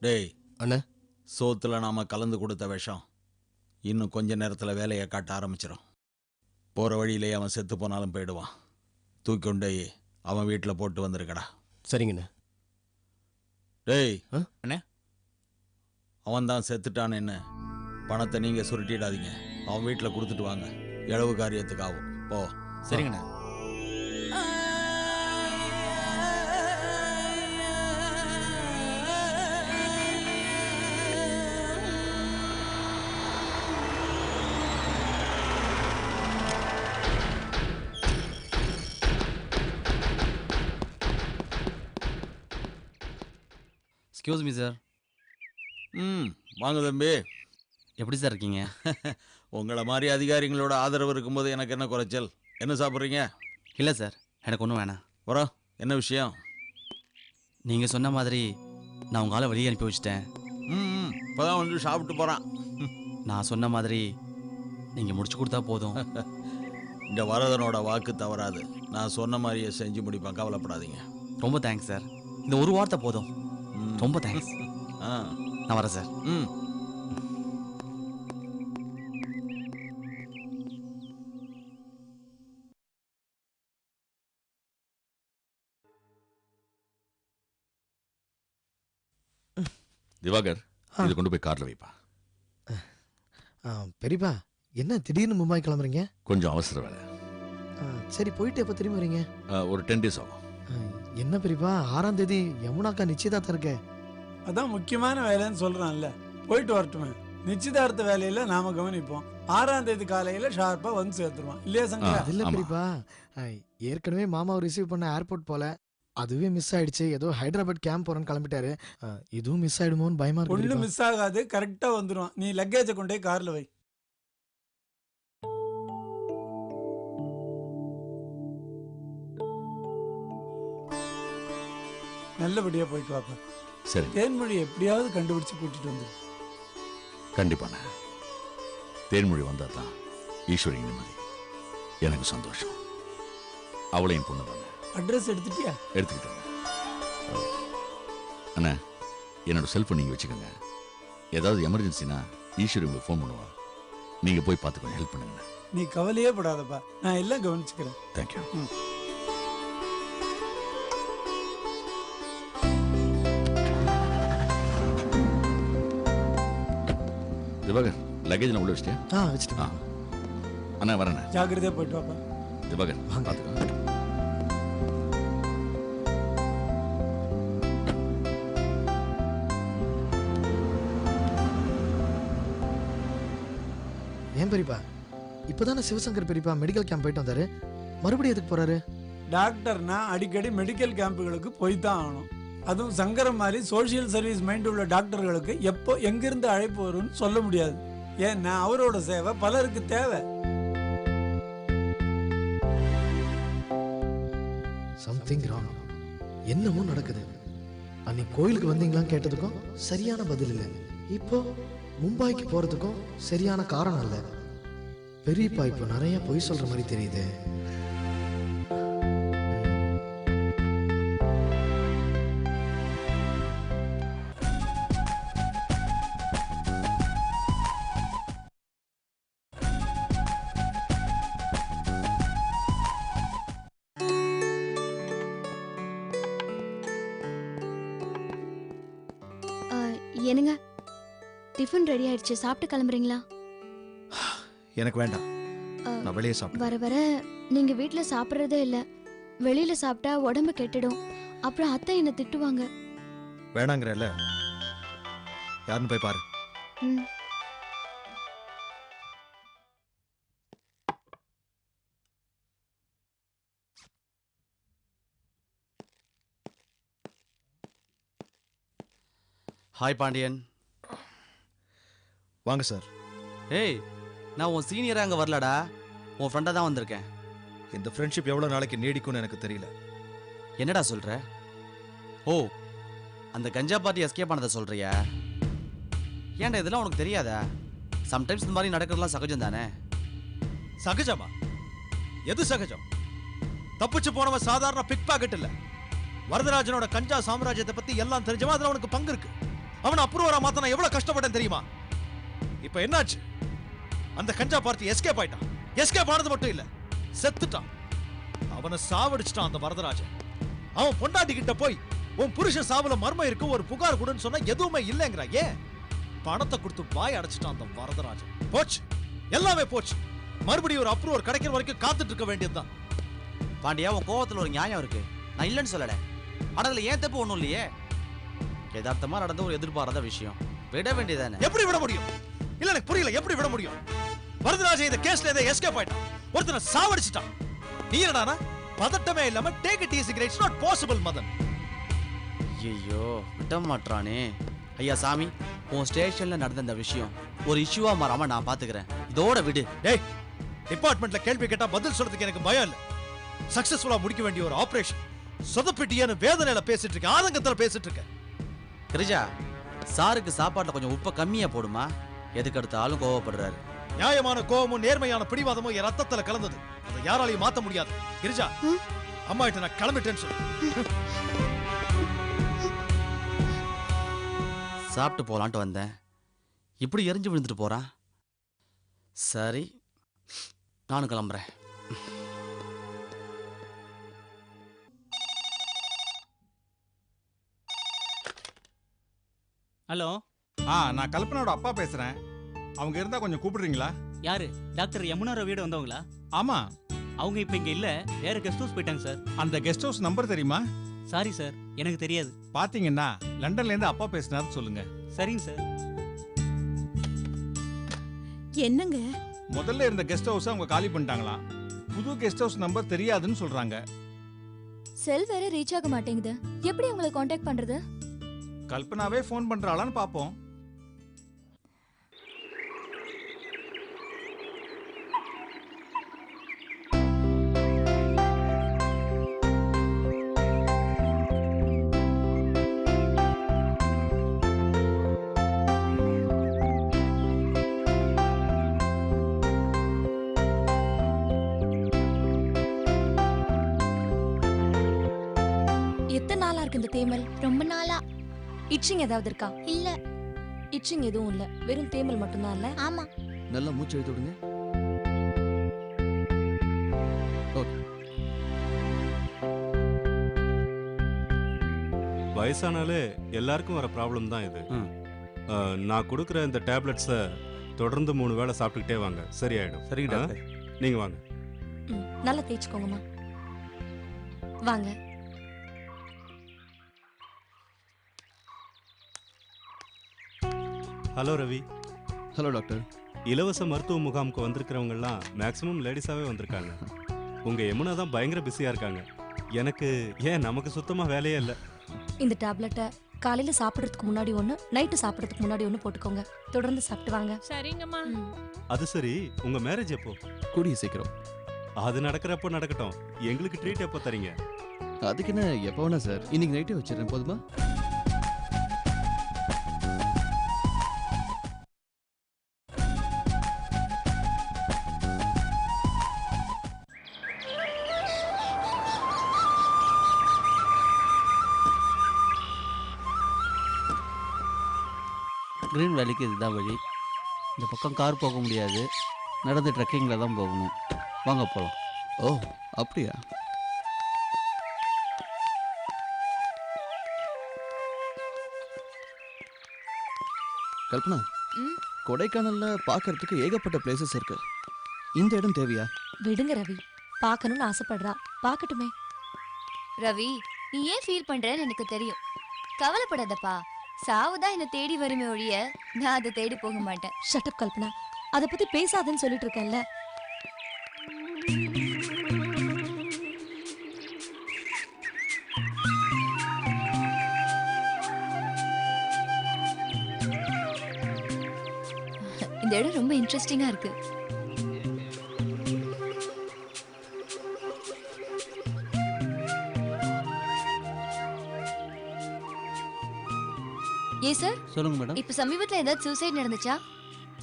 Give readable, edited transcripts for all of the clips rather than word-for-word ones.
டேய் அண்ணா, சோத்துல நாம கலந்து கொடுத்த விஷம் இன்னும் கொஞ்ச நேரத்தில் வேலையை காட்ட ஆரம்பிச்சிடும். போகிற வழியிலே அவன் செத்து போனாலும் போயிடுவான். தூக்கி கொண்டு அவன் வீட்டில் போட்டு வந்திருக்கடா. சரிங்கண்ணா. டேய் அண்ணே, அவன் தான் செத்துட்டான். என்ன பணத்தை நீங்கள் சுருட்டிடாதீங்க. அவன் வீட்டில் கொடுத்துட்டு வாங்க. இழவு காரியத்துக்கு ஆகும். போ. சரிங்கண்ணே. Excuse me sir. வாங்க தம்பி. எப்படி சார் இருக்கீங்க? உங்களை மாதிரி அதிகாரிகளோட ஆதரவு இருக்கும்போது எனக்கு என்ன குறைச்சல்? என்ன சாப்பிட்றீங்க? இல்லை சார், எனக்கு ஒன்றும் வேணாம். வரோம். என்ன விஷயம்? நீங்கள் சொன்ன மாதிரி நான் உங்கள் ஆளை வெளியே அனுப்பி வச்சுட்டேன். இப்போதான் வந்து சாப்பிட்டு போகிறான். நான் சொன்ன மாதிரி நீங்கள் முடிச்சு கொடுத்தா போதும். இந்த வரதனோட வாக்கு தவறாது. நான் சொன்ன மாதிரியே செஞ்சு முடிப்பேன். கவலைப்படாதீங்க. ரொம்ப தேங்க்ஸ் சார். இந்த ஒரு வார்த்தை போதும். ரொம்ப தேங்க்ஸ். நான் வரேன் சார். திவாகர், இது கொண்டு போய் கார்ல வைப்பா. பெரியப்பா, என்ன திடீர்னு மும்பை கிளம்புறீங்க? கொஞ்சம் அவசர வேலை. சரி, போயிட்டு எப்போ திரும்பி வரீங்க? ஒரு 10 days ஆகும். என்ன பெரியப்பா, 6ஆம் தேதி யமுனாக்கா நிச்சயதார்த்தம் இருக்கே. அதான் முக்கியமான வேலைன்னு சொல்றான்ல, போயிட்டு வரட்டுமே. நிச்சயதார்த்த வேலையில நாம கவனிப்போம். 6ஆம் தேதி காலையில ஷார்ப்பா வந்து சேர்த்துருவான். இல்லையா சங்கரா? இல்ல பெரியப்பா, ஏற்கனவே மாமாவை ரிசீவ் பண்ண ஏர்போர்ட் போல, அதுவே மிஸ் ஆயிடுச்சு. ஏதோ ஹைதராபாத் கேம்ப் போறேன்னு கிளம்பிட்டாரு. இதுவும் மிஸ் ஆயிடுமோன்னு பயமா இருக்கு. ஒன்னும் மிஸ் ஆகாது, கரெக்டா வந்துருவான். நீ லக்கேஜை கொண்டே கார்ல வை. நல்லபடியா போயிட்டு வாப்பா. சரி, தேன்மொழி எப்படியாவது கண்டுபிடிச்சு கூட்டிட்டு வந்து. கண்டிப்பான தேன்மொழி வந்தாதான் ஈஸ்வரி நிம்மதி. எனக்கு சந்தோஷம். அவளையும் பொண்ணு தானே. அட்ரஸ் எடுத்துட்டியா? எடுத்துக்கிட்டேன். அண்ணா, என்னோட செல்போன் நீங்க வச்சுக்கோங்க. ஏதாவது எமர்ஜென்சினா ஈஸ்வரி உங்களுக்கு ஃபோன் பண்ணுவா. நீங்க போய் பார்த்துக்கோங்க, ஹெல்ப் பண்ணுங்க. நீ கவலையே படாதப்பா, நான் எல்லாம் கவனிச்சுக்கிறேன். தேங்க்யூ. திவாகர், லக்கேஜ் நான் உள்ள வச்சிட்டியா? வச்சுட்டேன். அண்ணா வரேண்ணா. ஜாக்கிரதையா போயிட்டு வாப்பா. திவாகர், பார்த்துக்கோ. ஏன் பெரியப்பா, இப்பதானே சிவசங்கர் பெரியப்பா மெடிக்கல் கேம்ப் போயிட்டு வந்தாரு, மறுபடியும் எதுக்கு போறாரு? டாக்டர்னா அடிக்கடி மெடிக்கல் கேம்புகளுக்கு போய்தான் ஆகணும். அதுவும் சங்கரம் மாதிரி சோசியல் சர்வீஸ் மைண்ட் உள்ள டாக்டர்களுக்கு எப்போ எங்கிருந்து அழைப்பு வரும்னு சொல்ல முடியாது. ஏன்னா அவரோட சேவை பலருக்கு தேவை. Something wrong. என்னமோ நடக்குது. அன்னைக்கு கோயிலுக்கு வந்தீங்களான்னு கேட்டதுக்கும் சரியான பதில் இல்லை. இப்போ மும்பைக்கு போறதுக்கும் சரியான காரணம் இல்லை. பெரியப்பா இப்போ நிறைய பொய் சொல்ற மாதிரி தெரியுது. என்னங்க, டிஃபன் ரெடி ஆயிடுச்சு, சாப்பிட்டு கிளம்புறீங்களா? எனக்கு வேண்டாம், நான் வெளியே சாப்பிட்டு. வர வர நீங்க வீட்ல சாப்பிடுறதே இல்ல. வெளியில சாப்பிட்டா உடம்பு கெட்டுடும். அப்புறம் அத்தை என்ன திட்டுவாங்க. வேணாங்கிறல்ல, யாருன்னு போய் பாரு. ஹாய் பாண்டியன். வாங்க சார். ஏய், நான் உன் சீனியராக அங்கே வரலடா, உன் ஃப்ரெண்டாக தான் வந்திருக்கேன். இந்த ஃப்ரெண்ட்ஷிப் எவ்வளோ நாளைக்கு நீடிக்கும்னு எனக்கு தெரியல. என்னடா சொல்கிற? ஓ, அந்த கஞ்சா பார்ட்டி எஸ்கேப் ஆனதை சொல்கிறியா? ஏன்டா இதெல்லாம் உனக்கு தெரியாதா? சம்டைம்ஸ் இந்த மாதிரி நடக்கிறதுலாம் சகஜம் தானே. சகஜமா? எது சகஜம்? தப்பிச்சு போனவன் சாதாரண பிக் பாக்கெட் இல்லை. வரதராஜனோட கஞ்சா சாம்ராஜ்யத்தை பற்றி எல்லாம் தெரிஞ்சவன் அதில் உனக்கு பங்கு இருக்கு. அவனை அப்ரூவரா மாத்த நான் எவ்வளவு கஷ்டப்பட்டேன் தெரியுமா? இப்ப என்னாச்சு? அந்த கஞ்சா பார்ட்டி எஸ்கேப் ஆயிட்டான். எஸ்கேப் ஆனது மட்டும் இல்ல, செத்துட்டான். அவனை சாவடிச்சிட்டான் அந்த வரதராஜன். அவன் பொண்டாட்டி கிட்ட போய் உன் புருஷன் சாவுல மர்மம் இருக்கு, ஒரு புகார் கொடுன்னு சொன்னா எதுவுமே இல்லைங்கிறா. ஏன்? பணத்தை கொடுத்து வாய் அடைச்சிட்டான் அந்த வரதராஜன். போச்சு, எல்லாமே போச்சு. மறுபடியும் ஒரு அப்ரூவர் கிடைக்கிற வரைக்கும் காத்துட்டு இருக்க வேண்டியதுதான். பாண்டியா, உன் கோவத்துல ஒரு நியாயம் இருக்கு, நான் இல்லைன்னு சொல்லல. ஆனா அதுல ஏன் தப்பு ஒண்ணும் இல்லையே. யதார்த்தமா நடந்த ஒரு எதிர்பாராத விஷயம், விட வேண்டியதானே. எப்படி விட முடியும்? இல்ல எனக்கு புரியல, எப்படி விட முடியும்? வரதராஜன் இந்த கேஸ்ல ஏதோ எஸ்கேப் ஆயிட்டான், ஒருத்தனை சாவடிச்சிட்டான். நீ என்னடானா பதட்டமே இல்லாம take it easy, it's not possible Madan. ஐயோ, விட மாட்டானே. ஐயா சாமி, உன் ஸ்டேஷன்ல நடந்த இந்த விஷயம் ஒரு இஷ்யூவா மாறாம நான் பாத்துக்கிறேன், இதோட விடு. டேய், டிபார்ட்மெண்ட்ல கேள்வி கேட்டா பதில் சொல்றதுக்கு எனக்கு பயம் இல்ல. சக்சஸ்ஃபுல்லா முடிக்க வேண்டிய ஒரு ஆபரேஷன் சொதப்பிட்டியன்னு வேதனையில பேசிட்டு இருக்க, ஆதங்கத்துல பேசிட்டு இருக்க. கிரிஜா, சாருக்கு சாப்பாட்டுல கொஞ்சம் உப்பை கம்மியா போடுமா, எதுக்கு எடுத்தாலும் கோவப்படுறாரு. நியாயமான கோபமும் நேர்மையான பிடிவாதமும் என் ரத்தத்துல கலந்தது, அதை யாராலையும் மாத்த முடியாது. கிரிஜா, அம்மா கிட்ட நான் கிளம்பிட்டேன்னு சொல்லு. சாப்பிட்டு போலான்ட்டு வந்தேன், இப்படி எரிஞ்சு விழுந்துட்டு போறான். சரி, நானும் கிளம்புறேன். ஹலோ, நான் கல்பனாவோட அப்பா பேசுறேன். அவங்க இருந்தா கொஞ்சம் கூப்பிடுறீங்களா? யாரு? டாக்டர் யமுனா ரவியோட வந்தவங்களா? ஆமா. அவங்க இப்ப இங்க இல்ல, வேற கெஸ்ட் ஹவுஸ் போயிட்டாங்க சார். அந்த கெஸ்ட் ஹவுஸ் நம்பர் தெரியுமா? சாரி சார், எனக்கு தெரியாது. பாத்தீங்கன்னா லண்டன்ல இருந்து அப்பா பேசினாரு சொல்லுங்க. சரிங்க சார். என்னங்க? முதல்ல இருந்த கெஸ்ட் ஹவுஸ் அவங்க காலி பண்ணிட்டாங்களாம். புது கெஸ்ட் ஹவுஸ் நம்பர் தெரியாதுன்னு சொல்றாங்க. செல் வேற ரீச் ஆக மாட்டேங்குது, எப்படி உங்களை காண்டாக்ட் பண்றது? கல்பனாவே ஃபோன் பண்றாளான்னு பாப்போம். எத்தனை நாளா இருக்கு இந்த தேமல்? ரொம்ப நாளா. இச்சிங் ஏதாவது இருக்கா? இல்ல. இச்சிங் எதுவும் இல்ல, வெறும் தேமல் மட்டும்தான் இல்ல? ஆமா. நல்லா மூச்சு எடுத்து விடுங்க. வயசானாலே எல்லாருக்கும் வர ப்ராப்ளம் தான் இது. நான் கொடுக்குற இந்த டேப்லெட்ஸை தொடர்ந்து 3 வேளை சாப்பிட்டுக்கிட்டே வாங்க, சரியாயிடும். சரிங்க டாக்டர். நீங்க வாங்க. நல்லா தேய்ச்சுக்கோங்கம்மா. வாங்க. ஹலோ ரவி. Hello doctor. இலவச மருத்துவ முகாமுக்கு வந்திருக்கிறவங்கலாம் மேக்ஸிமம் லேடிஸாவே வந்திருக்காங்க. உங்க யமுனா தான் பயங்கர பிஸியா இருக்காங்க. எனக்கு ஏன் நமக்கு சுத்தமா வேலையே இல்லை. இந்த டேப்லெட்டை காலையில சாப்பிடுறதுக்கு முன்னாடி ஒன்று, நைட்டு சாப்பிடுறதுக்கு முன்னாடி ஒன்று போட்டுக்கோங்க. தொடர்ந்து சாப்பிட்டு வாங்க. சரிங்கம்மா. அது சரி, உங்க மேரேஜ் எப்போ? கூடிய சீக்கிரம். அது நடக்கிறப்போ நடக்கட்டும். எங்களுக்கு ட்ரீட் எப்போ தரீங்க? அதுக்கு என்ன, எப்போ வேணா சார். இன்னைக்கு நைட்டே வச்சிடறேன், போதுமா? கிரீன் வேலிக்கு இதுதான் வழி. இந்த பக்கம் கார் போக முடியாது, நடந்து ட்ரெக்கிங்கில் தான் போகணும். வாங்க போகலாம். ஓ, அப்படியா? கல்பனா, கொடைக்கானல்ல பார்க்கறதுக்கு ஏகப்பட்ட பிளேசஸ் இருக்கு. இந்த இடம் தேவையா? விடுங்க ரவி, பார்க்கணும்னு ஆசைப்படுறா, பார்க்கட்டுமே. ரவி, நீ ஏன் ஃபீல் பண்றன்னு எனக்கு தெரியும். கவலைப்படாதப்பா, சாவுதான் என்ன தேடி வருமே ஒழிய நான் அதை தேடி போக மாட்டேன். ஷட்டப் கல்பனா, அதை பத்தி பேசாதன்னு சொல்லிட்டு இருக்கேன்ல. இந்த இடம் ரொம்ப இன்ட்ரெஸ்டிங்கா இருக்கு. ஏ சார், சொல்லுங்க மேடம். இப்ப சமீபத்துல ஏதாவது சூசைட் நடந்துச்சா?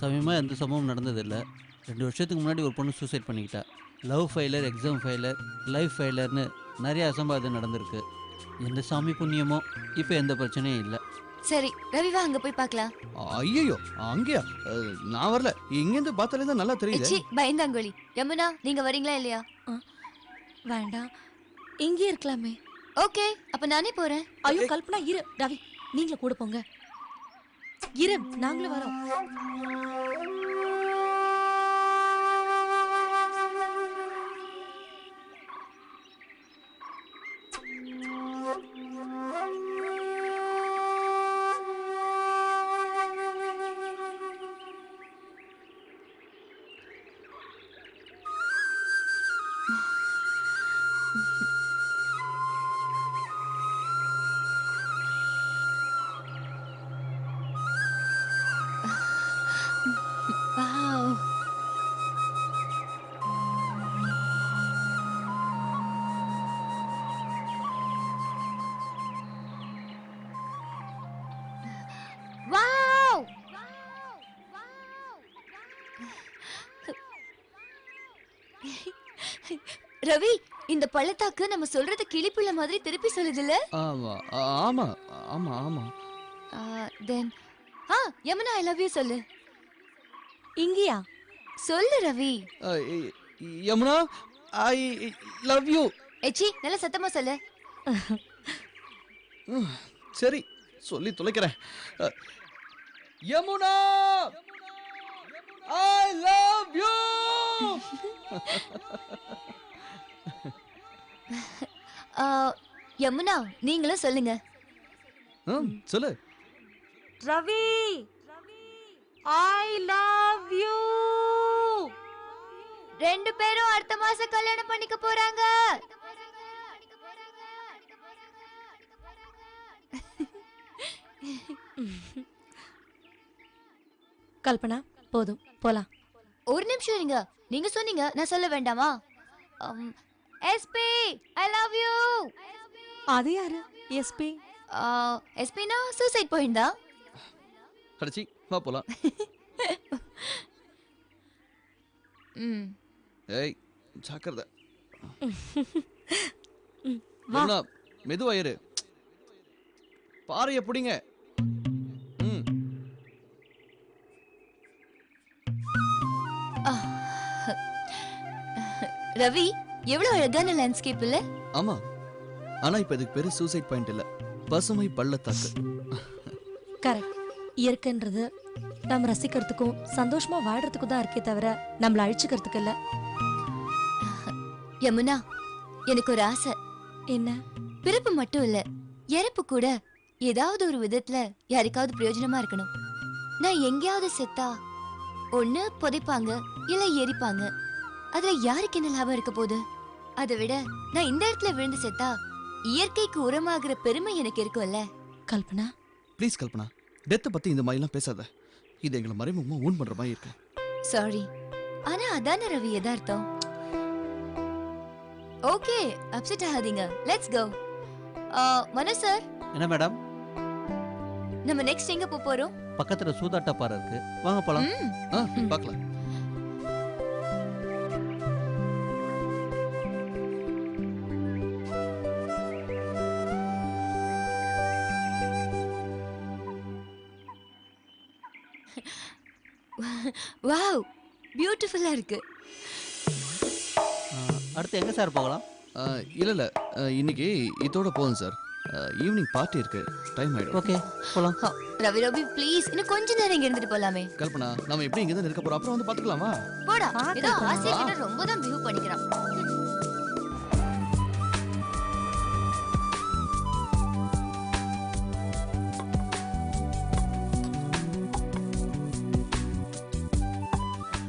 சமயமாக எந்த சம்பவம் நடந்ததில்லை. 2 வருஷத்துக்கு முன்னாடி ஒரு பொண்ணு சூசைட் பண்ணிக்கிட்டா. Love failure, exam failure, life ஃபெயிலர்னு நிறைய அசம்பாவிதம் நடந்திருக்கு. எந்த சாமி புண்ணியமோ இப்போ எந்த பிரச்சனையும் இல்லை. சரி ரவி வா அங்க போய் பார்க்கலாம். ஐயோ அங்கேயா? நான் வரல. இங்கேருந்து பார்த்தாலே தான் நல்லா தெரியுது. சி பயந்தாங்கோலி. யமுனா நீங்க வரீங்களா இல்லையா? வேண்டாம், இங்கே இருக்கலாமே. ஓகே அப்ப நானே போறேன். ஐயோ கல்பனா இரு. ரவி நீங்களும் கூட போங்க. இரு நாங்களும் வரோம். Wow. Wow. ரவி இந்த பள்ளத்தாக்கு நம்ம சொல்றது கிளிப்புள்ள மாதிரி திருப்பி சொல்லுதுல்ல? ஆமா ஆமா ஆமா ஆமா. Then Yamuna I love you சொல்லு. இங்கயா? சொல்லு Ravi. Yamuna I love you. எச்சி நல்ல சத்தமா சொல்லு. சரி சொல்லி தொலைக்கிறேன். Yamuna I love you. Yamuna நீங்களும் சொல்லுங்க. சொல்லு. Ravi I love you. ரெண்டு பேரும் அடுத்த மாசம் கல்யாணம் பண்ணிக்க போறாங்க. கல்பனா போதும் போலாம். ஒரு நிமிஷம் இருங்க. நீங்க சொன்னீங்க நான் சொல்ல வேண்டாமா? SP I love you. அது யாரு? எஸ்பி? எஸ்பினா சூசைட் பாயிண்ட் தான். கடைசி வா போலாம். ஏய் ஜாக்கிரதை. யமுனா மெதுவா ஏறு. பாறைய பிடிங்க. ரவி எவ்வளவு அழகான லேண்ட்ஸ்கேப் இல்ல? ஆமா, ஆனா இப்ப இதுக்கு பேரு சூசைட் பாயிண்ட் இல்ல, பசுமை பள்ளத்தாக்கு. கரெக்ட். இயற்கைன்றது நம்ம ரசிக்கிறதுக்கும் சந்தோஷமா வாழ்றதுக்கும் தான் இருக்கே தவிர நம்மள அழிச்சுக்கிறதுக்கு இல்ல. யமுனா எனக்கு ஒரு ஆசை. என்ன? பிறப்பு மட்டும் இல்ல, இறப்பு கூட ஏதாவது ஒரு விதத்துல யாருக்காவது பிரயோஜனமா இருக்கணும். நான் எங்கேயாவது செத்தா ஒண்ணு புதைப்பாங்க இல்ல எரிப்பாங்க. அதுல யாருக்கு என்ன லாபம் இருக்க போகுது? அதை விட நான் இந்த இடத்துல விழுந்து செத்தா இயற்கைக்கு உரமாகிற பெருமை எனக்கு இருக்கும்ல. கல்பனா ப்ளீஸ் கல்பனா, டெத்தை பத்தி இந்த மாதிரிலாம் பேசாத. இது எங்களை மறைமுகமா ஊன் பண்ற மாதிரி இருக்கு. சாரி, ஆனா அதான ரவி யதார்த்தம். ஓகே அப்செட் ஆகாதீங்க. Let's go. மனோ சார். என்ன மேடம்? நம்ம நெக்ஸ்ட் எங்க போறோம்? பக்கத்துல சூதாட்ட பாறை இருக்கு, வாங்க போலாம். பார்க்கலாம். வாவ், பியூட்டிஃபுல்லா இருக்கு. அடுத்து எங்க சார் போகலாம்? இல்ல இல்ல, இன்னைக்கு இதோட போதும் சார். ஈவினிங் பார்ட்டி இருக்கு, டைம் ஆயிடும். ஓகே போலாம். ரவி ரவி ப்ளீஸ், இன்னும் கொஞ்ச நேரம் இங்க இருந்துட்டு போலாமே. கல்பனா, நாம எப்படி இங்க தான் இருக்க போறோம், அப்புறம் வந்து பாத்துக்கலாமா? போடா, ஏதோ ஆசை கிட்ட ரொம்ப தான் பிஹேவ் பண்ணிக்கிறான்.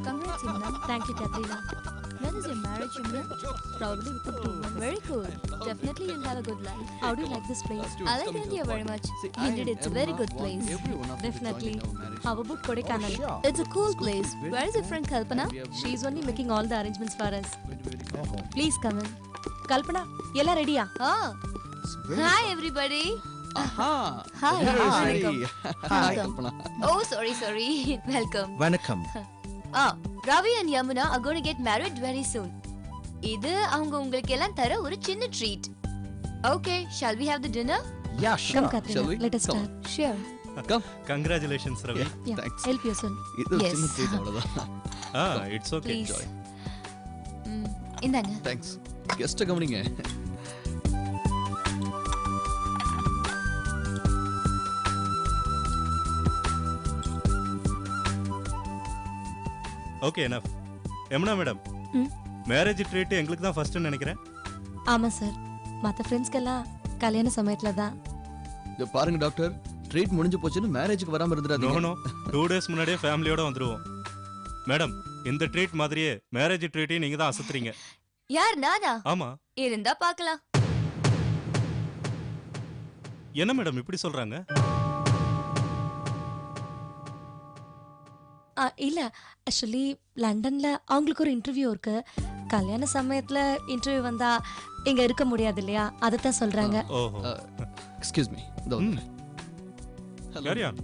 Congrats, Yamuna. Thank you, Katrina. When is your marriage, Yamuna? Probably within 2 months. Very good. Definitely you'll have a good life. How do you like this place? I like India very much. Indeed, it's a very good place. Definitely. How about Kodaikanal? It's a cool place. Where is your friend Kalpana? She's only making all the arrangements for us. Please come in. Kalpana, yella ready-ya? Hi, everybody. Aha. Hi. Welcome. Hi, Kalpana. Oh, sorry. Welcome. வணக்கம். Ravi and Yamuna are going to get married very soon. இது அவங்க உங்களுக்கு எல்லாம் தர ஒரு சின்ன treat. Okay, shall we have the dinner? Yeah, Come, sure. Katrina. Shall we? Let us Come start. Sure. Come. Congratulations Ravi Yeah. Thanks. Help yourself. இது ஒரு Yes. சின்ன ட்ரீட் அவ்வளவுதான். இட்ஸ் ஓகே ப்ளீஸ் இந்தாங்க. தேங்க்ஸ். கெஸ்ட்டை கவனிங்க. ஓகே எனஃப் யமுனா மேடம் ம். Marriage treat எங்களுக்கு தான் ஃபர்ஸ்ட்னு நினைக்கிறேன். ஆமா சார். மற்ற ஃப்ரெண்ட்ஸ்க்கெல்லாம் கல்யாண சமயத்துல தான். இத பாருங்க டாக்டர், ட்ரீட் முடிஞ்சு போச்சுன்னு மேரேஜுக்கு வராம இருந்துடாதீங்க. நோ 2 டேஸ் முன்னாடியே ஃபேமிலியோட வந்துருவோம். மேடம் இந்த ட்ரீட் மாதிரியே மேரேஜ் ட்ரீட்டையும் நீங்க தான் அசத்துறீங்க. யார் நானா? ஆமா. இருந்தா பார்க்கலாம். என்ன மேடம் இப்படி சொல்றாங்க? இல்ல ஆக்சுவலி லண்டன்ல அவங்களுக்கு ஒரு இன்டர்வியூ இருக்கு. கல்யாண சமயத்துல இன்டர்வியூ வந்தா இங்க இருக்க முடியாது இல்லையா, அதைத்தான் சொல்றாங்க. ஓஹோ. Excuse me. Carry on.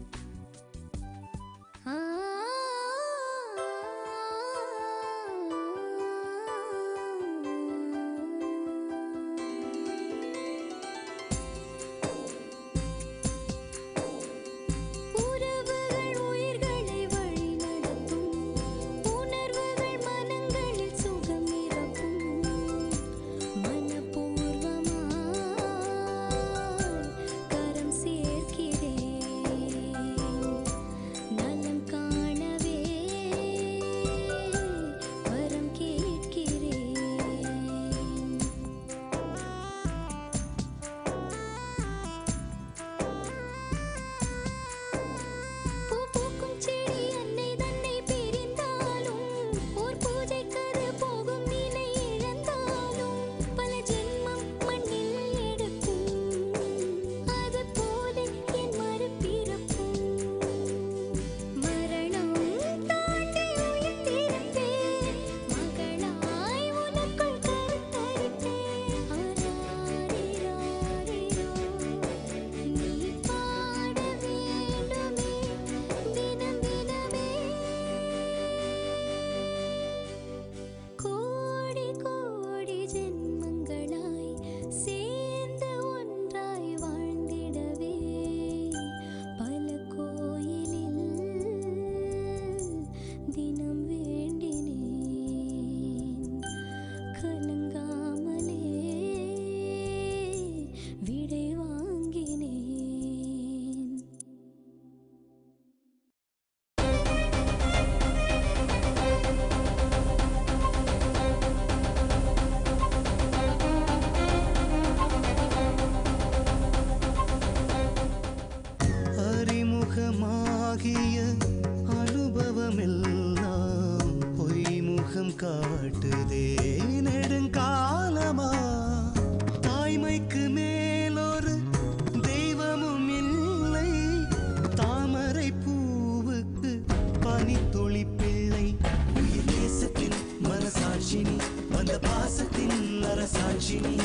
காட்டுதே நெடுங்காலமா தாய்மைக்கு மேலொரு தெய்வமும் இல்லை தாமரை பூவுக்கு பனித்துளி பிள்ளை உயிர் நேசத்தின் மனசாட்சினி வந்த பாசத்தின் அரசாட்சினி